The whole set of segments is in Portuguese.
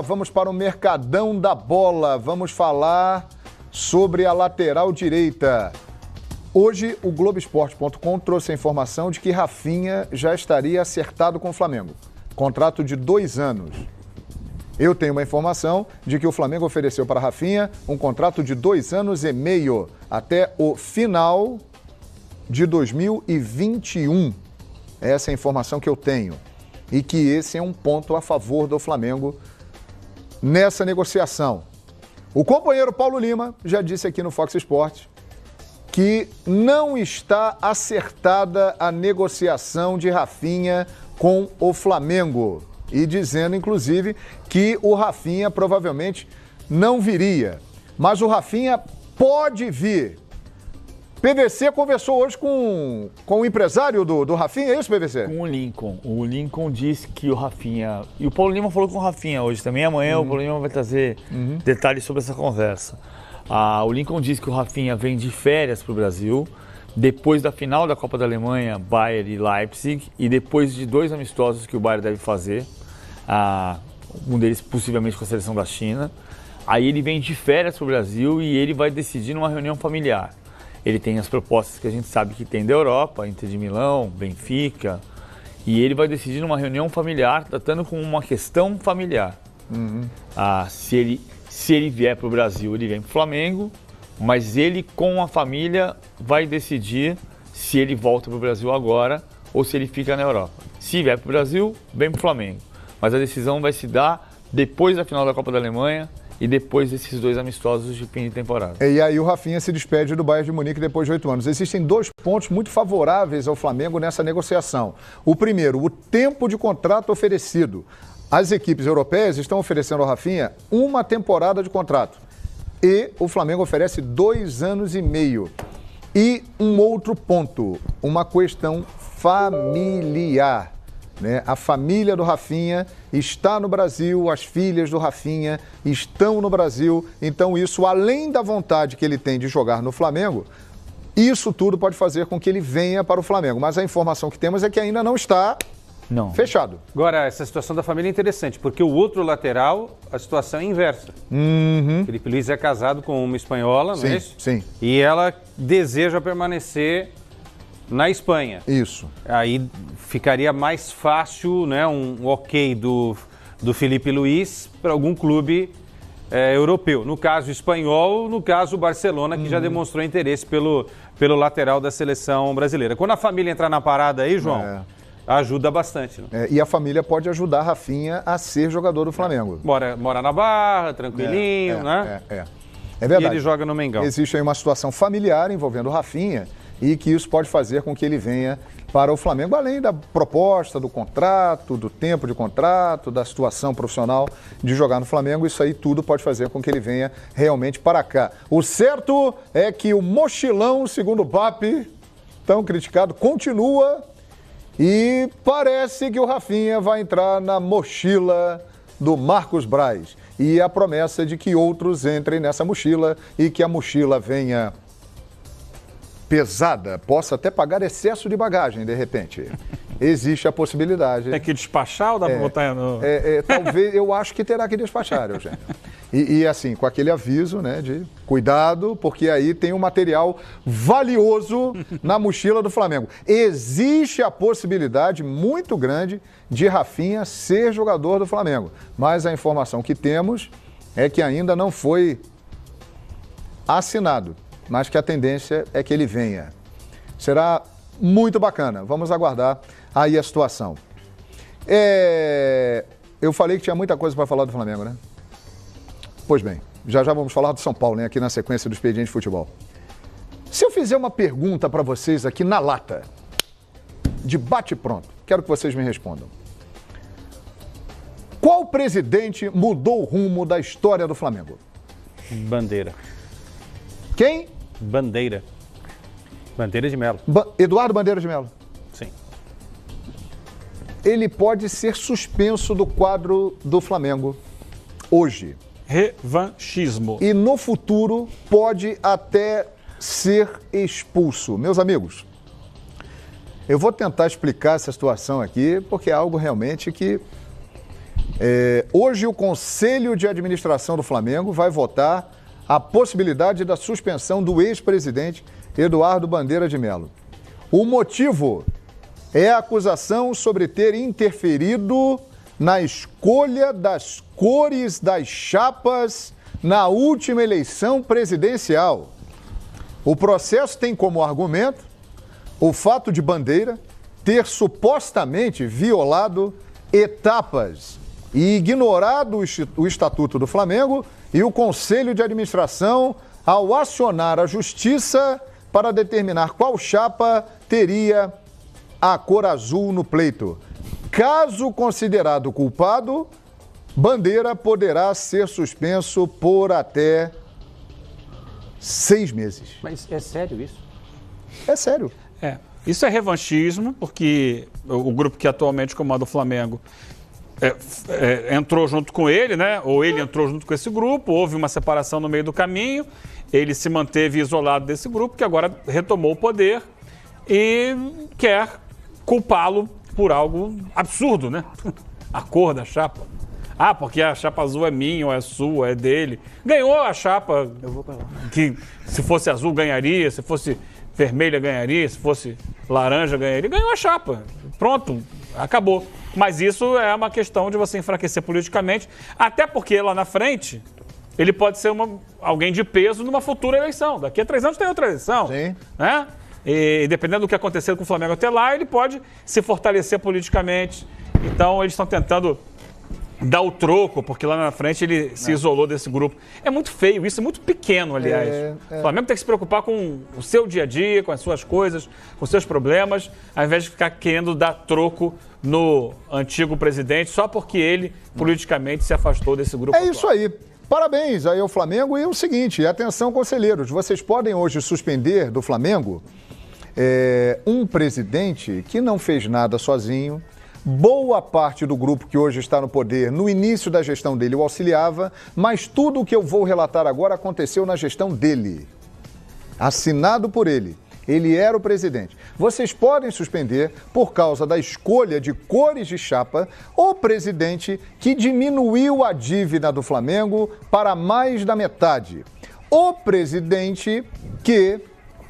Vamos para o Mercadão da Bola. Vamos falar sobre a lateral direita. Hoje, o Globoesporte.com trouxe a informação de que Rafinha já estaria acertado com o Flamengo. Contrato de 2 anos. Eu tenho uma informação de que o Flamengo ofereceu para Rafinha um contrato de 2 anos e meio, até o final de 2021. Essa é a informação que eu tenho. E que esse é um ponto a favor do Flamengo nessa negociação. O companheiro Paulo Lima já disse aqui no Fox Sports que não está acertada a negociação de Rafinha com o Flamengo. E dizendo, inclusive, que o Rafinha provavelmente não viria. Mas o Rafinha pode vir. PVC conversou hoje com o empresário do Rafinha, é isso, PVC? Com o Lincoln. O Lincoln disse que o Rafinha... E o Paulo Lima falou com o Rafinha hoje também. Amanhã o Paulo Lima vai trazer detalhes sobre essa conversa. O Lincoln disse que o Rafinha vem de férias para o Brasil, depois da final da Copa da Alemanha, Bayern e Leipzig, e depois de 2 amistosos que o Bayern deve fazer, um deles possivelmente com a seleção da China. Aí ele vem de férias para o Brasil e ele vai decidir numa reunião familiar. Ele tem as propostas que a gente sabe que tem da Europa, Inter de Milão, Benfica, e ele vai decidir numa reunião familiar, tratando com uma questão familiar. Se ele vier para o Brasil, ele vem para o Flamengo, mas ele com a família vai decidir se ele volta para o Brasil agora ou se ele fica na Europa. Se vier para o Brasil, vem para o Flamengo. Mas a decisão vai se dar depois da final da Copa da Alemanha e depois desses 2 amistosos de fim de temporada. E aí o Rafinha se despede do Bayern de Munique depois de 8 anos. Existem 2 pontos muito favoráveis ao Flamengo nessa negociação. O primeiro, o tempo de contrato oferecido. As equipes europeias estão oferecendo ao Rafinha 1 temporada de contrato. E o Flamengo oferece 2 anos e meio. E um outro ponto, uma questão familiar. A família do Rafinha está no Brasil, as filhas do Rafinha estão no Brasil. Então isso, além da vontade que ele tem de jogar no Flamengo, isso tudo pode fazer com que ele venha para o Flamengo. Mas a informação que temos é que ainda não está fechado. Agora, essa situação da família é interessante, porque o outro lateral, a situação é inversa. Felipe Luiz é casado com uma espanhola, não é isso? Sim. E ela deseja permanecer na Espanha. Isso. Aí ficaria mais fácil, né, um ok do Felipe Luiz para algum clube europeu. No caso espanhol, no caso o Barcelona, que já demonstrou interesse pelo lateral da seleção brasileira. Quando a família entrar na parada aí, João, ajuda bastante. Né? E a família pode ajudar Rafinha a ser jogador do Flamengo. Mora na Barra, tranquilinho, né? É verdade. E ele joga no Mengão. Existe aí uma situação familiar envolvendo o Rafinha e que isso pode fazer com que ele venha para o Flamengo, além da proposta, do contrato, do tempo de contrato, da situação profissional de jogar no Flamengo. Isso aí tudo pode fazer com que ele venha realmente para cá. O certo é que o mochilão, segundo o BAP, tão criticado, continua e parece que o Rafinha vai entrar na mochila do Marcos Braz. E a promessa de que outros entrem nessa mochila e que a mochila venha pesada, possa até pagar excesso de bagagem, de repente. Existe a possibilidade. Tem que despachar ou dá para botar no... Talvez, eu acho que terá que despachar, Eugênio. E assim, com aquele aviso, né, de cuidado, porque aí tem um material valioso na mochila do Flamengo. Existe a possibilidade muito grande de Rafinha ser jogador do Flamengo, mas a informação que temos é que ainda não foi assinado, mas que a tendência é que ele venha. Será muito bacana. Vamos aguardar aí a situação. Eu falei que tinha muita coisa para falar do Flamengo, né? Pois bem, já vamos falar do São Paulo, né? Aqui na sequência do Expediente de Futebol. Se eu fizer uma pergunta para vocês aqui na lata, de bate pronto, quero que vocês me respondam. Qual presidente mudou o rumo da história do Flamengo? Bandeira. Quem? Bandeira. Bandeira de Melo. Eduardo Bandeira de Melo. Sim. Ele pode ser suspenso do quadro do Flamengo hoje. Revanchismo. E no futuro pode até ser expulso. Meus amigos, eu vou tentar explicar essa situação aqui, porque é algo realmente que Hoje o Conselho de Administração do Flamengo vai votar a possibilidade da suspensão do ex-presidente Eduardo Bandeira de Mello. O motivo é a acusação sobre ter interferido na escolha das cores das chapas na última eleição presidencial. O processo tem como argumento o fato de Bandeira ter supostamente violado etapas e ignorado o Estatuto do Flamengo e o Conselho de Administração ao acionar a Justiça para determinar qual chapa teria a cor azul no pleito. Caso considerado culpado, Bandeira poderá ser suspenso por até 6 meses. Mas é sério isso? É sério. Isso é revanchismo, porque o grupo que atualmente comanda o Flamengo entrou junto com ele, né? Ou ele entrou junto com esse grupo, houve uma separação no meio do caminho, ele se manteve isolado desse grupo, que agora retomou o poder e quer culpá-lo por algo absurdo, né? A cor da chapa. Ah, porque a chapa azul é minha, ou é sua, é dele. Ganhou a chapa que se fosse azul ganharia, se fosse vermelha ganharia, se fosse laranja ganharia. Ganhou a chapa. Pronto, acabou. Mas isso é uma questão de você enfraquecer politicamente, até porque lá na frente ele pode ser alguém de peso numa futura eleição. Daqui a 3 anos tem outra eleição. Sim. Né? E dependendo do que acontecer com o Flamengo até lá, ele pode se fortalecer politicamente. Então eles estão tentando dar o troco, porque lá na frente ele se isolou desse grupo. É muito feio, isso é muito pequeno, aliás. O Flamengo tem que se preocupar com o seu dia a dia, com as suas coisas, com os seus problemas, ao invés de ficar querendo dar troco no antigo presidente, só porque ele politicamente se afastou desse grupo atual. Isso aí. Parabéns aí ao Flamengo. E o seguinte, atenção conselheiros, vocês podem hoje suspender do Flamengo um presidente que não fez nada sozinho. Boa parte do grupo que hoje está no poder, no início da gestão dele, o auxiliava, mas tudo o que eu vou relatar agora aconteceu na gestão dele. Assinado por ele. Ele era o presidente. Vocês podem suspender, por causa da escolha de cores de chapa, o presidente que diminuiu a dívida do Flamengo para mais da metade. O presidente que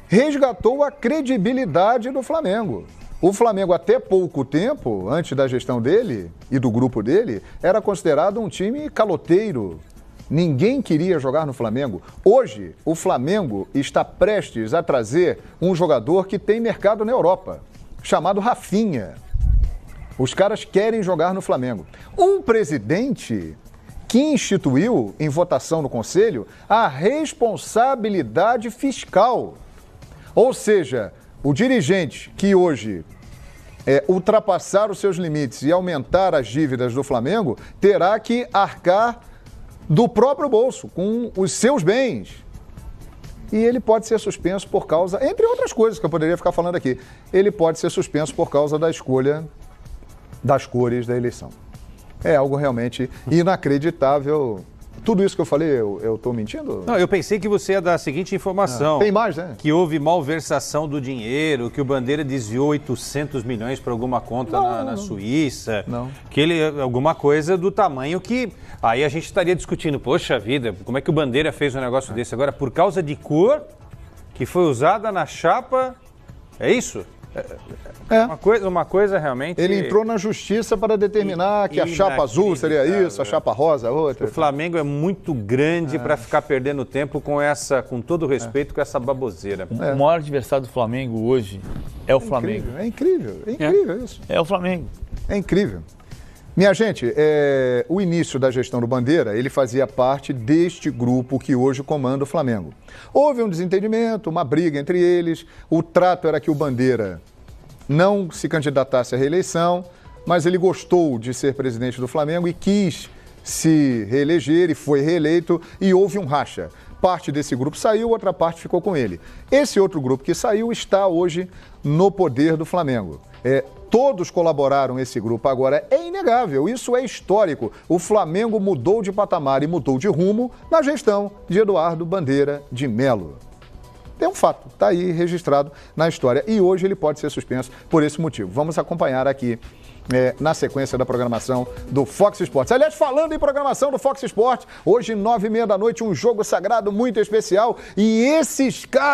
resgatou a credibilidade do Flamengo. O Flamengo, até pouco tempo, antes da gestão dele e do grupo dele, era considerado um time caloteiro. Ninguém queria jogar no Flamengo. Hoje, o Flamengo está prestes a trazer um jogador que tem mercado na Europa, chamado Rafinha. Os caras querem jogar no Flamengo. Um presidente que instituiu, em votação no Conselho, a responsabilidade fiscal. Ou seja, o dirigente que hoje ultrapassar os seus limites e aumentar as dívidas do Flamengo terá que arcar do próprio bolso, com os seus bens. E ele pode ser suspenso por causa, entre outras coisas que eu poderia ficar falando aqui, ele pode ser suspenso por causa da escolha das cores da eleição. É algo realmente inacreditável. Tudo isso que eu falei, eu estou mentindo? Não, eu pensei que você ia dar a seguinte informação. Tem mais, né? Que houve malversação do dinheiro, que o Bandeira desviou 800 milhões para alguma conta na Suíça. Não. Que ele, alguma coisa do tamanho que... Aí a gente estaria discutindo, poxa vida, como é que o Bandeira fez um negócio desse? Agora, por causa de cor que foi usada na chapa, é isso? Uma coisa realmente... Ele entrou na justiça para determinar que a chapa azul seria isso, a chapa rosa outra. O Flamengo é muito grande para ficar perdendo tempo com todo respeito, com essa baboseira. O maior adversário do Flamengo hoje é o Flamengo. É incrível isso. É o Flamengo. É incrível. Minha gente, o início da gestão do Bandeira, ele fazia parte deste grupo que hoje comanda o Flamengo. Houve um desentendimento, uma briga entre eles, o trato era que o Bandeira não se candidatasse à reeleição, mas ele gostou de ser presidente do Flamengo e quis se reeleger e foi reeleito e houve um racha. Parte desse grupo saiu, outra parte ficou com ele. Esse outro grupo que saiu está hoje no poder do Flamengo. Todos colaboraram esse grupo agora, é inegável, isso é histórico. O Flamengo mudou de patamar e mudou de rumo na gestão de Eduardo Bandeira de Mello. É um fato, está aí registrado na história e hoje ele pode ser suspenso por esse motivo. Vamos acompanhar aqui na sequência da programação do Fox Sports. Aliás, falando em programação do Fox Sports, hoje 9h30 da noite, um jogo sagrado muito especial, e esses caras